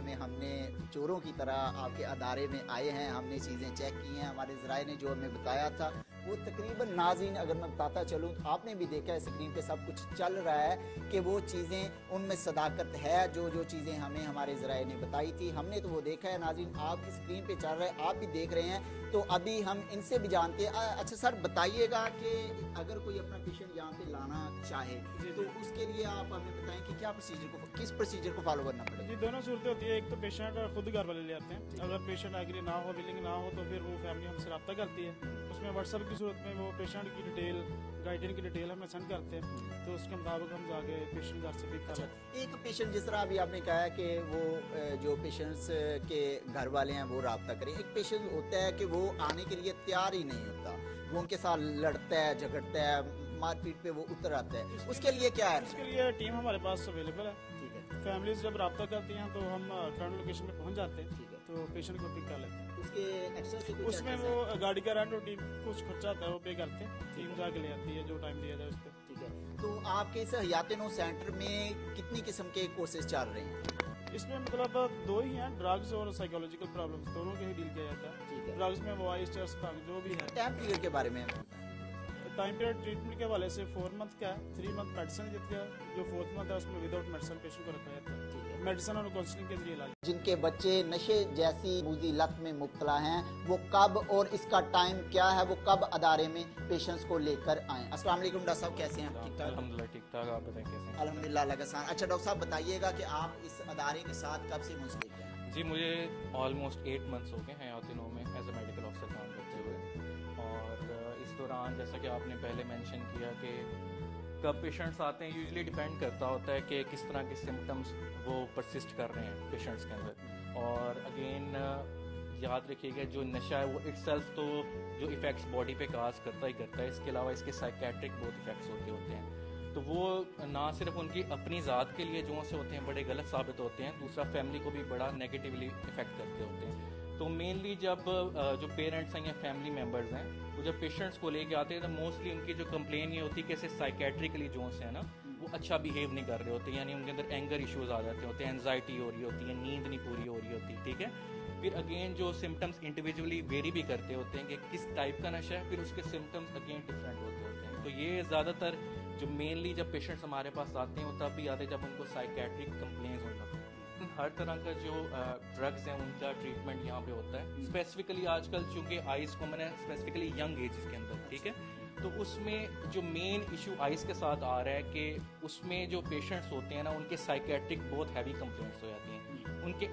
में हमने चोरों की तरह आपके अदारे में आए हैं, हमने चीज़ें चेक की हैं, हमारे ज़राए ने जो हमें बताया था वो तकरीबन नाज़रीन अगर मैं बताता चलूँ तो आपने भी देखा है स्क्रीन पे सब कुछ चल रहा है कि वो चीज़ें उनमें सदाकत है, जो चीज़ें हमें हमारे ज़राए ने बताई थी हमने तो वो देखा है। नाज़रीन आपकी स्क्रीन पे चल रहा है, आप भी देख रहे हैं, तो अभी हम इनसे भी जानते हैं। अच्छा सर बताइएगा कि अगर कोई अपना पेशेंट यहाँ पे लाना चाहे तो उसके लिए आप हमें बताएं कि क्या किस प्रोसीजर को फॉलो करना पड़ेगा? जी दोनों सूरतें होती है, एक तो पेशेंट खुद घर वाले ले आते हैं, अगर पेशेंट एग्री ना हो, विलिंग ना हो तो फिर वो फैमिली हमसे रब्ता करती है, उसमें व्हाट्सएप की सूरत में वो पेशेंट की डिटेल गाइडेंस की डिटेल हमें सेंड करते हैं, तो उसके मुताबिक हम जाके पेशेंट घर से पिक कर लेते हैं। एक पेशेंट जिस तरह अभी आपने कहा है कि वो जो पेशेंट्स के घर वाले हैं वो रब्ता करें, एक पेशेंट होता है कि वो आने के लिए तैयार ही नहीं होता, वो उनके साथ लड़ता है झगड़ता है, मारपीट पे वो उतर आता है, उसके लिए क्या है? उसके लिए टीम हमारे पास अवेलेबल है। ठीक है, फैमिलीज जब रब्ता करती हैं तो हम करंट लोकेशन पे पहुंच जाते हैं, ठीक है, तो पेशेंट को पिक कर लेते हैं। उसके एक्स्ट्रा से उसमें वो गाड़ी का रेंट और टीम कुछ खर्चा आता है वो पे करते हैं, टीम जाके ले आती है जो टाइम दिया जाए उस पर। ठीक है, तो आपके इस हयात नो सेंटर में कितनी किस्म के कोर्सेज चल रहे हैं? इसमें मतलब दो ही हैं, ड्रग्स और साइकोलॉजिकल प्रॉब्लम्स, दोनों के ही डील किया जाता है। ठीक है, ड्रग्स में वॉइस टेस्ट जो भी है। टाइम पीरियड के बारे में टाइम पीरियड ट्रीटमेंट के हवाले से 4 मंथ का है, 3 मंथ मेडिसिन देती है, जो 4th मंथ है उसमें विदाउट मेडिसिन पेशेंट को रखा जाता है, मेडिसिन और काउंसलिंग के जरिए इलाज। जिनके बच्चे नशे जैसी बुरी लत में मुब्तला हैं वो कब और इसका टाइम क्या है, वो कब अदारे में पेशेंट्स को लेकर आएं? अस्सलाम वालेकुम डॉक्टर साहब, कैसे हैं? ठीक ठाक? अल्हम्दुलिल्लाह ठीक ठाक, आप बताएं कैसे हैं? अल्हम्दुलिल्लाह अल्लाह का एहसान। अच्छा डॉक्टर साहब बताइएगा कि आप इस अदारे के साथ कब से मुंसलिक हैं? जी मुझे ऑलमोस्ट 8 मंथ्स हो गए हैं हयात नो में एज ए मेडिकल ऑफिसर काम करते हुए, और इस दौरान जैसा कि आपने पहले मेंशन किया कि कब पेशेंट्स आते हैं, यूजुअली डिपेंड करता होता है कि किस तरह के सिम्टम्स वो परसिस्ट कर रहे हैं पेशेंट्स के अंदर। और अगेन याद रखिएगा जो नशा है वो इटसेल्फ तो जो इफ़ेक्ट्स बॉडी पे काज करता ही करता है, इसके अलावा इसके साइकेट्रिक बहुत इफ़ेक्ट्स होते हैं, तो वो ना सिर्फ उनकी अपनी ज़ात के लिए जो से होते हैं बड़े गलत साबित होते हैं, दूसरा फैमिली को भी बड़ा नेगेटिवली इफ़ेक्ट करते होते हैं। तो मेनली जब जो पेरेंट्स हैं या फैमिली मेम्बर्स हैं वो जब पेशेंट्स को लेके आते हैं तो मोस्टली उनकी जो कंप्लेन ये होती है कि ऐसे साइकेट्रिकली जो से है ना वो अच्छा बिहेव नहीं कर रहे होते, यानी उनके अंदर एंगर इश्यूज आ जाते होते हैं, एंजाइटी हो रही होती है, नींद नहीं पूरी हो रही होती, ठीक है। फिर अगेन जो सिम्टम्स इंडिविजुअली वेरी भी करते होते हैं कि किस टाइप का नशा है, फिर उसके सिम्टम्स अगेन डिफरेंट होते हैं। तो ये ज़्यादातर जो मेनली जब पेशेंट्स हमारे पास आते हैं वो तब भी आते हैं जब उनको साइकेट्रिक कंप्लेंट्स होने लगती हैं। हर तरह का जो ड्रग्स हैं उनका ट्रीटमेंट यहाँ पे होता है, स्पेसिफिकली आजकल चूंकि आइस को मैंने स्पेसिफिकली यंग एज के अंदर, ठीक है, तो उसमें जो मेन इशू आइस के साथ आ रहा है कि उसमें जो पेशेंट्स होते हैं ना उनके साइकेट्रिक बहुत हैवी कंप्लेंट्स हो जाती हैं, उनके